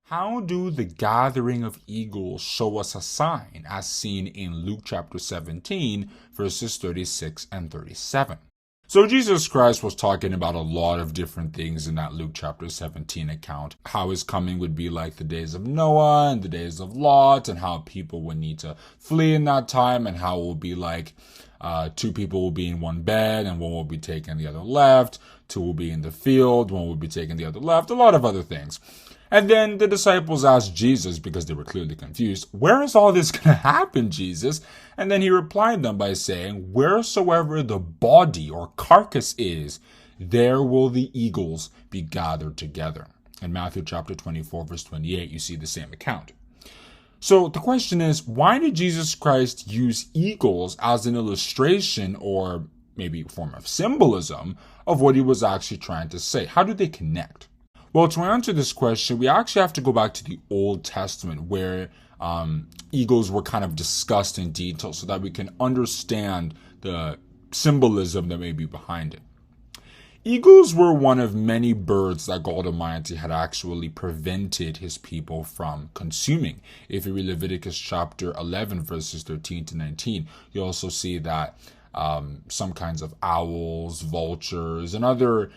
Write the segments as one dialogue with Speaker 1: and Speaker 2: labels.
Speaker 1: How do the gathering of eagles show us a sign, as seen in Luke chapter 17, verses 36 and 37? So Jesus Christ was talking about a lot of different things in that Luke chapter 17 account. How his coming would be like the days of Noah and the days of Lot, and how people would need to flee in that time, and how it will be like two people will be in one bed, and one will be taking the other left. Two will be in the field, one will be taking the other left. A lot of other things. And then the disciples asked Jesus, because they were clearly confused, "Where is all this going to happen, Jesus?" And then he replied them by saying, "Wheresoever the body or carcass is, there will the eagles be gathered together." In Matthew chapter 24, verse 28, you see the same account. So the question is, why did Jesus Christ use eagles as an illustration, or maybe a form of symbolism, of what he was actually trying to say? How do they connect? Well, to answer this question, we actually have to go back to the Old Testament, where eagles were kind of discussed in detail so that we can understand the symbolism that may be behind it. Eagles were one of many birds that God Almighty had actually prevented his people from consuming. If you read Leviticus chapter 11, verses 13 to 19, you also see that some kinds of owls, vultures, and other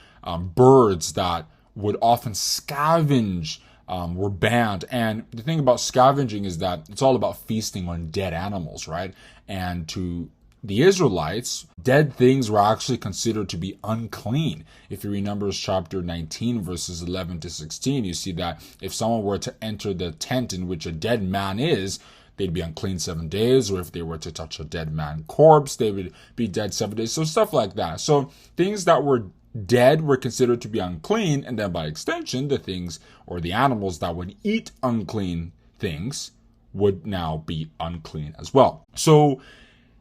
Speaker 1: birds that would often scavenge were banned. And the thing about scavenging is that it's all about feasting on dead animals, right? And to the Israelites, dead things were actually considered to be unclean. If you read Numbers chapter 19, verses 11 to 16, you see that if someone were to enter the tent in which a dead man is, they'd be unclean 7 days, or if they were to touch a dead man corpse, they would be dead 7 days. So stuff like that. So things that were dead were considered to be unclean, and then by extension, the things or the animals that would eat unclean things would now be unclean as well. So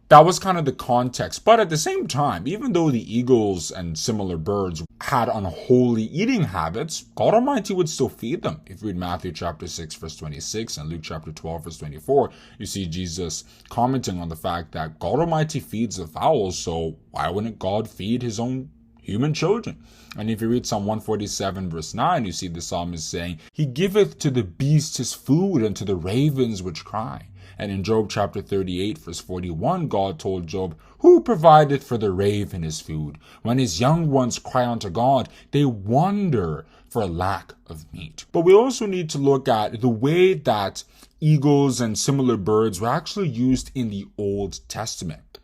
Speaker 1: that was kind of the context. But at the same time, even though the eagles and similar birds had unholy eating habits, God Almighty would still feed them. If you read Matthew chapter 6, verse 26, and Luke chapter 12, verse 24, you see Jesus commenting on the fact that God Almighty feeds the fowls, so why wouldn't God feed his own human children? And if you read Psalm 147, verse 9, you see the psalmist saying, "He giveth to the beasts his food, and to the ravens which cry." And in Job chapter 38, verse 41, God told Job, "Who provideth for the raven his food? When his young ones cry unto God, they wonder for lack of meat." But we also need to look at the way that eagles and similar birds were actually used in the Old Testament.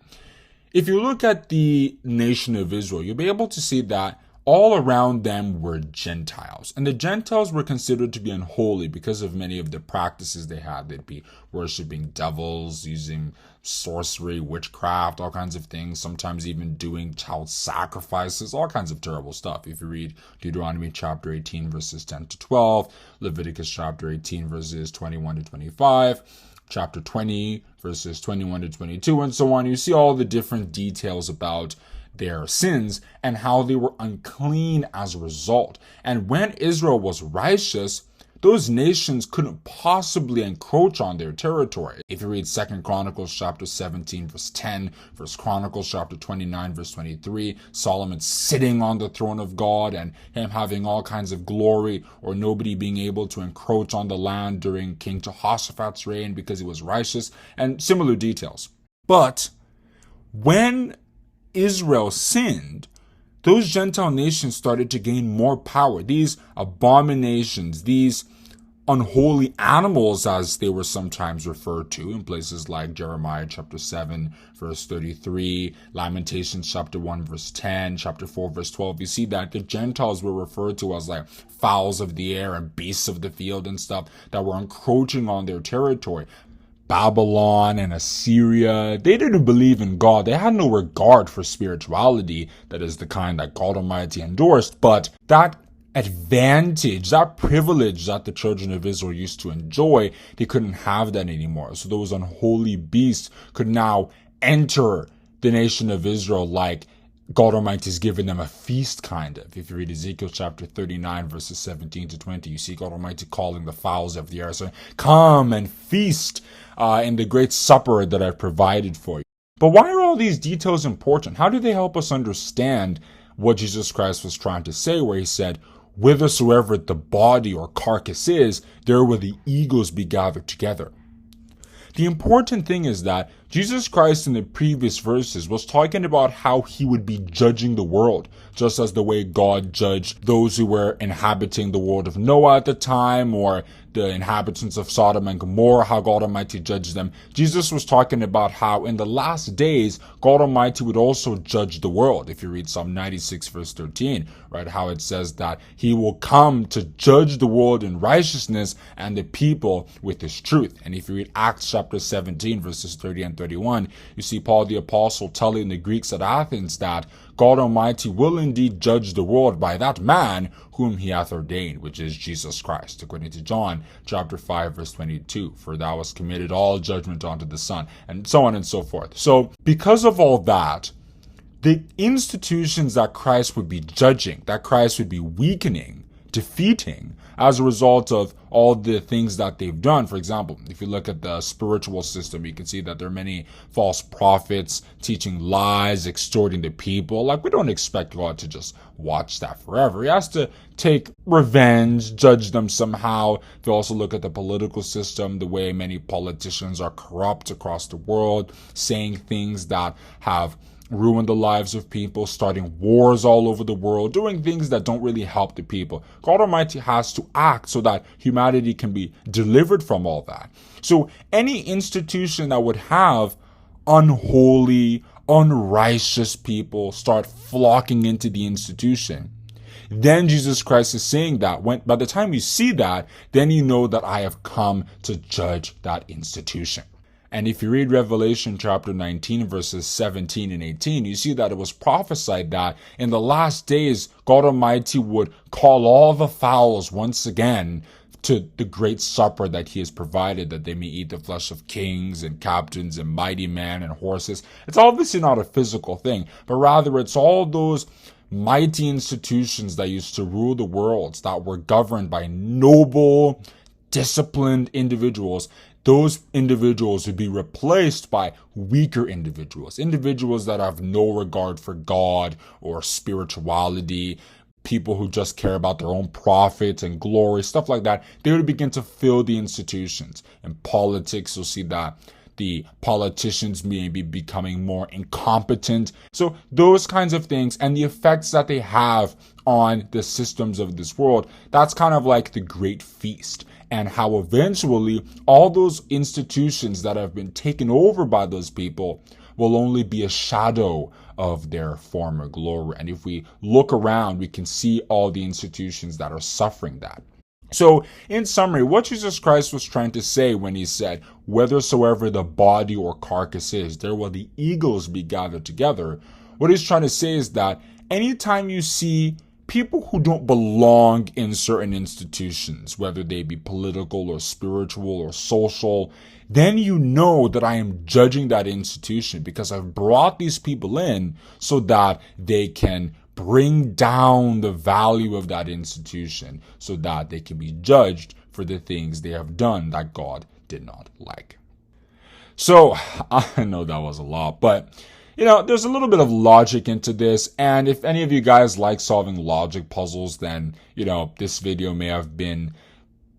Speaker 1: If you look at the nation of Israel, you'll be able to see that all around them were Gentiles. And the Gentiles were considered to be unholy because of many of the practices they had. They'd be worshiping devils, using sorcery, witchcraft, all kinds of things, sometimes even doing child sacrifices, all kinds of terrible stuff. If you read Deuteronomy chapter 18, verses 10 to 12, Leviticus chapter 18, verses 21 to 25, chapter 20, verses 21 to 22, and so on, you see all the different details about their sins and how they were unclean as a result. And when Israel was righteous, those nations couldn't possibly encroach on their territory. If you read 2 Chronicles chapter 17, verse 10, 1 Chronicles chapter 29, verse 23, Solomon sitting on the throne of God and him having all kinds of glory, or nobody being able to encroach on the land during King Jehoshaphat's reign because he was righteous, and similar details. But when Israel sinned, those Gentile nations started to gain more power. These abominations, these unholy animals, as they were sometimes referred to in places like Jeremiah chapter 7, verse 33, Lamentations chapter 1, verse 10, chapter 4, verse 12, you see that the Gentiles were referred to as like fowls of the air and beasts of the field and stuff that were encroaching on their territory. Babylon and Assyria, they didn't believe in God. They had no regard for spirituality, that is the kind that God Almighty endorsed. But that advantage, that privilege that the children of Israel used to enjoy, they couldn't have that anymore. So those unholy beasts could now enter the nation of Israel like God Almighty is giving them a feast, kind of. If you read Ezekiel chapter 39, verses 17 to 20, you see God Almighty calling the fowls of the air, saying, "Come and feast in the great supper that I've provided for you." But why are all these details important? How do they help us understand what Jesus Christ was trying to say, where he said, whithersoever the body or carcass is, there will the eagles be gathered together. The important thing is that Jesus Christ in the previous verses was talking about how he would be judging the world, just as the way God judged those who were inhabiting the world of Noah at the time, or the inhabitants of Sodom and Gomorrah, how God Almighty judged them. Jesus was talking about how in the last days, God Almighty would also judge the world. If you read Psalm 96 verse 13, right, how it says that he will come to judge the world in righteousness and the people with his truth. And if you read Acts chapter 17 verses 30 and 31, you see Paul the Apostle telling the Greeks at Athens that God Almighty will indeed judge the world by that man whom he hath ordained, which is Jesus Christ, according to John chapter 5 verse 22, for thou hast committed all judgment unto the Son, and so on and so forth. So because of all that, the institutions that Christ would be judging, that Christ would be weakening, defeating, as a result of all the things that they've done. For example, if you look at the spiritual system, you can see that there are many false prophets teaching lies, extorting the people. Like, we don't expect God to just watch that forever. He has to take revenge, judge them somehow. If you also look at the political system, the way many politicians are corrupt across the world, saying things that have ruin the lives of people, starting wars all over the world, doing things that don't really help the people. God Almighty has to act so that humanity can be delivered from all that. So any institution that would have unholy, unrighteous people start flocking into the institution, then Jesus Christ is saying that by the time you see that, then you know that I have come to judge that institution. And if you read Revelation chapter 19, verses 17 and 18, you see that it was prophesied that in the last days, God Almighty would call all the fowls once again to the great supper that he has provided, that they may eat the flesh of kings and captains and mighty men and horses. It's obviously not a physical thing, but rather it's all those mighty institutions that used to rule the world, that were governed by noble, disciplined individuals. Those individuals would be replaced by weaker individuals that have no regard for God or spirituality, people who just care about their own profits and glory, stuff like that. They would begin to fill the institutions. In politics, you'll see that the politicians may be becoming more incompetent. So those kinds of things and the effects that they have on the systems of this world, that's kind of like the great feast. And how eventually all those institutions that have been taken over by those people will only be a shadow of their former glory. And if we look around, we can see all the institutions that are suffering that. So, in summary, what Jesus Christ was trying to say when he said, whithersoever the body or carcass is, there will the eagles be gathered together. What he's trying to say is that anytime you see people who don't belong in certain institutions, whether they be political or spiritual or social, then you know that I am judging that institution because I've brought these people in so that they can bring down the value of that institution so that they can be judged for the things they have done that God did not like. So, I know that was a lot, but there's a little bit of logic into this, and if any of you guys like solving logic puzzles, then, this video may have been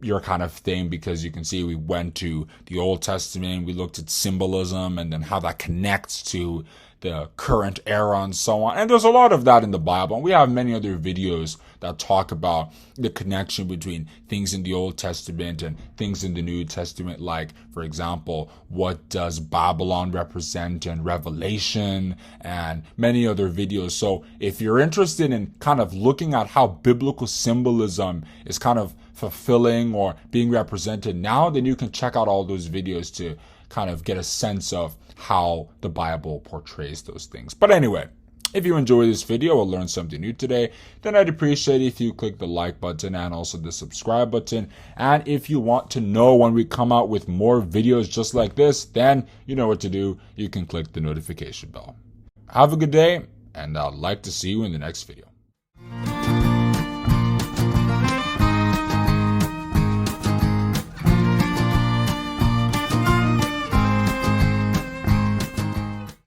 Speaker 1: your kind of thing, because you can see we went to the Old Testament, we looked at symbolism and then how that connects to the current era and so on. And there's a lot of that in the Bible. And we have many other videos that talk about the connection between things in the Old Testament and things in the New Testament. Like, for example, what does Babylon represent in Revelation, and many other videos. So if you're interested in kind of looking at how biblical symbolism is kind of fulfilling or being represented now, then you can check out all those videos to kind of get a sense of how the Bible portrays those things. But anyway, if you enjoyed this video or learned something new today, then I'd appreciate it if you click the like button and also the subscribe button. And if you want to know when we come out with more videos just like this, then you know what to do. You can click the notification bell. Have a good day, and I'd like to see you in the next video.